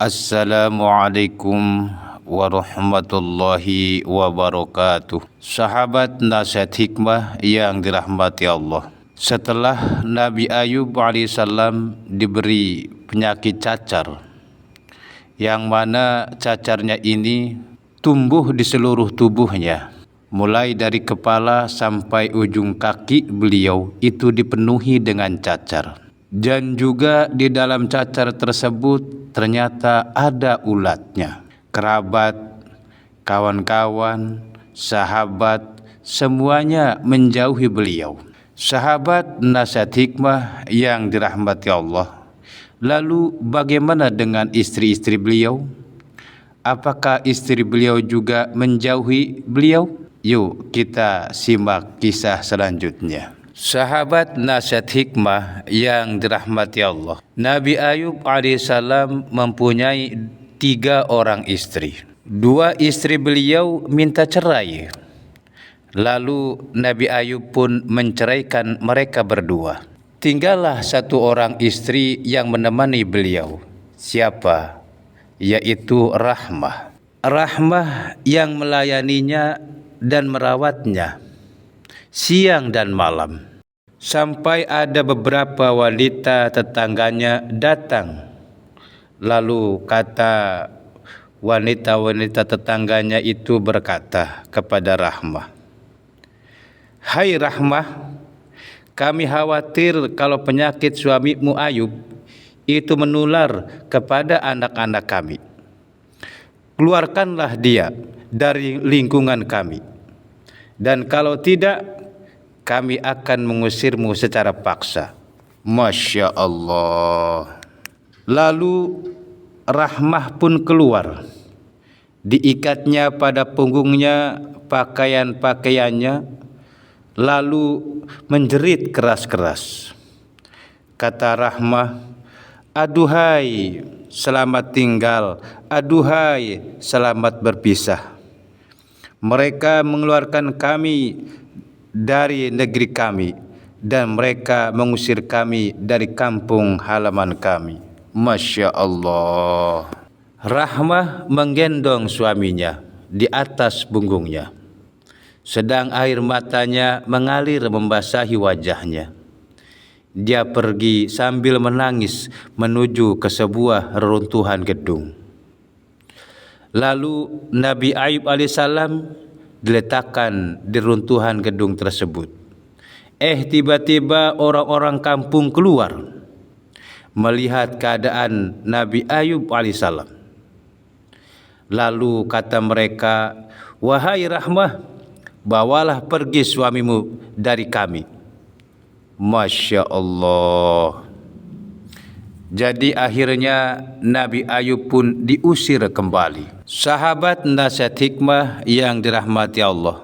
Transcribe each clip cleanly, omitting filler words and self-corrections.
Assalamualaikum warahmatullahi wabarakatuh. Sahabat nasihat hikmah yang dirahmati Allah. Setelah Nabi Ayub alaihissalam diberi penyakit cacar, yang mana cacarnya ini tumbuh di seluruh tubuhnya, mulai dari kepala sampai ujung kaki beliau itu dipenuhi dengan cacar. Dan juga di dalam cacar tersebut ternyata ada ulatnya. Kerabat, kawan-kawan, sahabat, semuanya menjauhi beliau. Sahabat nasihat hikmah yang dirahmati Allah. Lalu bagaimana dengan istri-istri beliau? Apakah istri beliau juga menjauhi beliau? Yuk kita simak kisah selanjutnya. Sahabat nasihat hikmah yang dirahmati Allah. Nabi Ayub alaihissalam mempunyai 3 orang istri. 2 istri beliau minta cerai. Lalu Nabi Ayub pun menceraikan mereka berdua. Tinggallah 1 orang istri yang menemani beliau. Siapa? Yaitu Rahmah. Rahmah yang melayaninya dan merawatnya siang dan malam. Sampai ada beberapa wanita tetangganya datang. Lalu kata wanita-wanita tetangganya itu berkata kepada Rahmah, "Hai Rahmah, kami khawatir kalau penyakit suamimu Ayub itu menular kepada anak-anak kami. Keluarkanlah dia dari lingkungan kami. Dan kalau tidak, kami akan mengusirmu secara paksa." Masya Allah. Lalu Rahmah pun keluar. Diikatnya pada punggungnya pakaian-pakaiannya, lalu menjerit keras-keras. Kata Rahmah, "Aduhai, selamat tinggal. Aduhai, selamat berpisah. Mereka mengeluarkan kami dari negeri kami dan mereka mengusir kami dari kampung halaman kami." Masya Allah. Rahmah menggendong suaminya di atas punggungnya, sedang air matanya mengalir membasahi wajahnya. Dia pergi sambil menangis menuju ke sebuah reruntuhan gedung. Lalu Nabi Ayub alaihissalam diletakkan di runtuhan gedung tersebut. Tiba-tiba orang-orang kampung keluar melihat keadaan Nabi Ayub alaihissalam. Lalu kata mereka, "Wahai Rahmah, bawalah pergi suamimu dari kami." Masya Allah. Jadi akhirnya Nabi Ayub pun diusir kembali. Sahabat nasihat hikmah yang dirahmati Allah.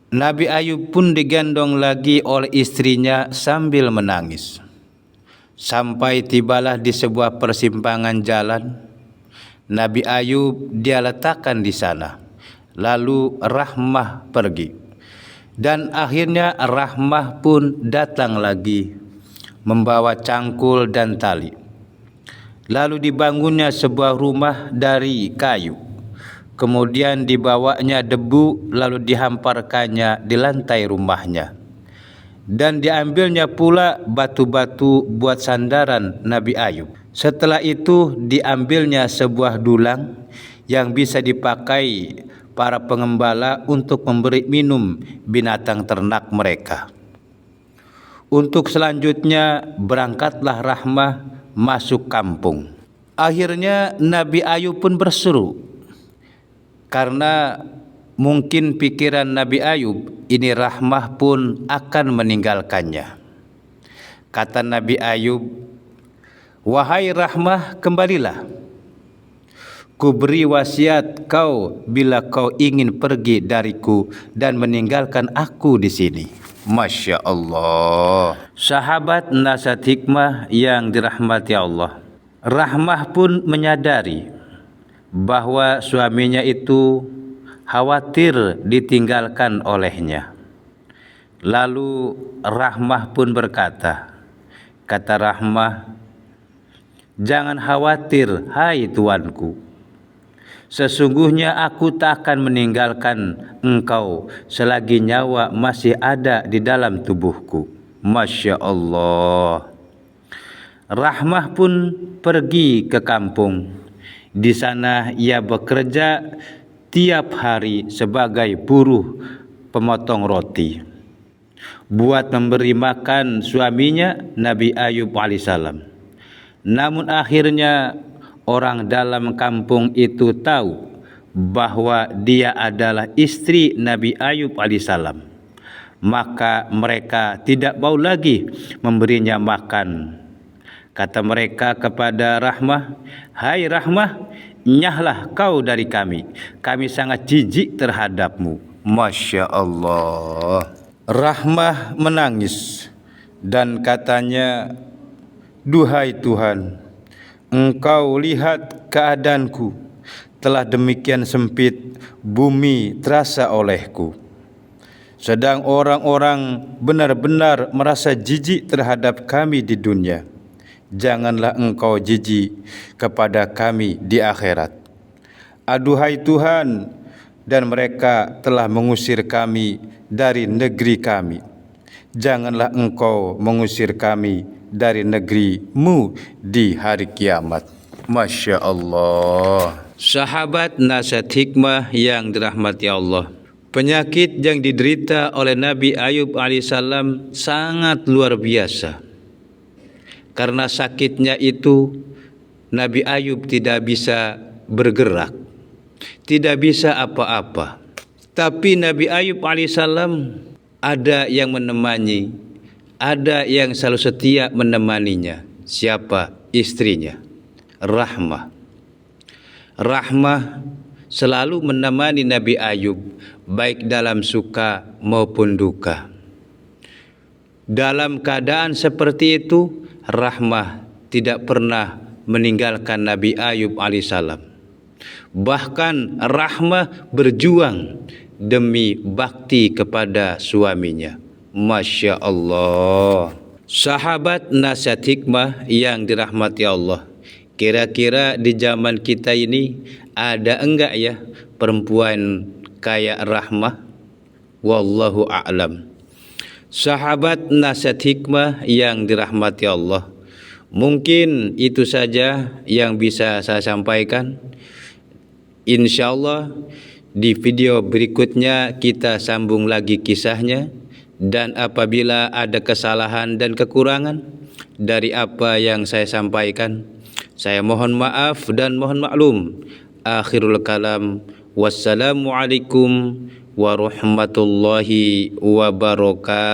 Nabi Ayub pun digendong lagi oleh istrinya sambil menangis. Sampai tibalah di sebuah persimpangan jalan. Nabi Ayub dia letakkan di sana. Lalu Rahmah pergi. Dan akhirnya Rahmah pun datang lagi membawa cangkul dan tali. Lalu dibangunnya sebuah rumah dari kayu. Kemudian dibawanya debu lalu dihamparkannya di lantai rumahnya. Dan diambilnya pula batu-batu buat sandaran Nabi Ayub. Setelah itu diambilnya sebuah dulang yang bisa dipakai para pengembala untuk memberi minum binatang ternak mereka. Untuk selanjutnya berangkatlah Rahmah masuk kampung. Akhirnya Nabi Ayub pun berseru, karena mungkin pikiran Nabi Ayub ini Rahmah pun akan meninggalkannya. Kata Nabi Ayub, "Wahai Rahmah, kembalilah. Kuberi wasiat kau bila kau ingin pergi dariku dan meninggalkan aku di sini." Masya Allah. Sahabat nasihat hikmah yang dirahmati Allah. Rahmah pun menyadari bahwa suaminya itu khawatir ditinggalkan olehnya. Lalu Rahmah pun berkata, kata Rahmah, Jangan khawatir, hai tuanku. Sesungguhnya aku tak akan meninggalkan engkau selagi nyawa masih ada di dalam tubuhku. Masya Allah. Rahmah pun pergi ke kampung. Di sana ia bekerja tiap hari sebagai buruh pemotong roti, buat memberi makan suaminya Nabi Ayub alaihissalam. Namun akhirnya orang dalam kampung itu tahu bahwa dia adalah istri Nabi Ayub alaihissalam. Maka mereka tidak mau lagi memberinya makan. Kata mereka kepada Rahmah, "Hai Rahmah, nyahlah kau dari kami. Kami sangat jijik terhadapmu." Masya Allah. Rahmah menangis dan katanya, "Duhai Tuhan, Engkau lihat keadaanku, telah demikian sempit bumi terasa olehku. Sedang orang-orang benar-benar merasa jijik terhadap kami di dunia. Janganlah Engkau jijik kepada kami di akhirat. Aduhai Tuhan, dan mereka telah mengusir kami dari negeri kami. Janganlah Engkau mengusir kami dari negeri-Mu di hari kiamat." Masya Allah. Sahabat nasihat hikmah yang dirahmati Allah, penyakit yang diderita oleh Nabi Ayub alaihissalam sangat luar biasa. Karena sakitnya itu, Nabi Ayub tidak bisa bergerak, tidak bisa apa-apa. Tapi Nabi Ayub alaihissalam ada yang menemani, ada yang selalu setia menemaninya. Siapa? Istrinya, Rahmah. Rahmah selalu menemani Nabi Ayub, baik dalam suka maupun duka. Dalam keadaan seperti itu, Rahmah tidak pernah meninggalkan Nabi Ayub alaihissalam. Bahkan Rahmah berjuang demi bakti kepada suaminya. Masya Allah. Sahabat nasihat hikmah yang dirahmati Allah, kira-kira di zaman kita ini ada enggak ya perempuan kayak Rahmah? Wallahu a'lam. Sahabat nasihat hikmah yang dirahmati Allah, mungkin itu saja yang bisa saya sampaikan. InsyaAllah di video berikutnya kita sambung lagi kisahnya. Dan apabila ada kesalahan dan kekurangan dari apa yang saya sampaikan, saya mohon maaf dan mohon maklum. Akhirul kalam, wassalamualaikum warahmatullahi wabarakatuh.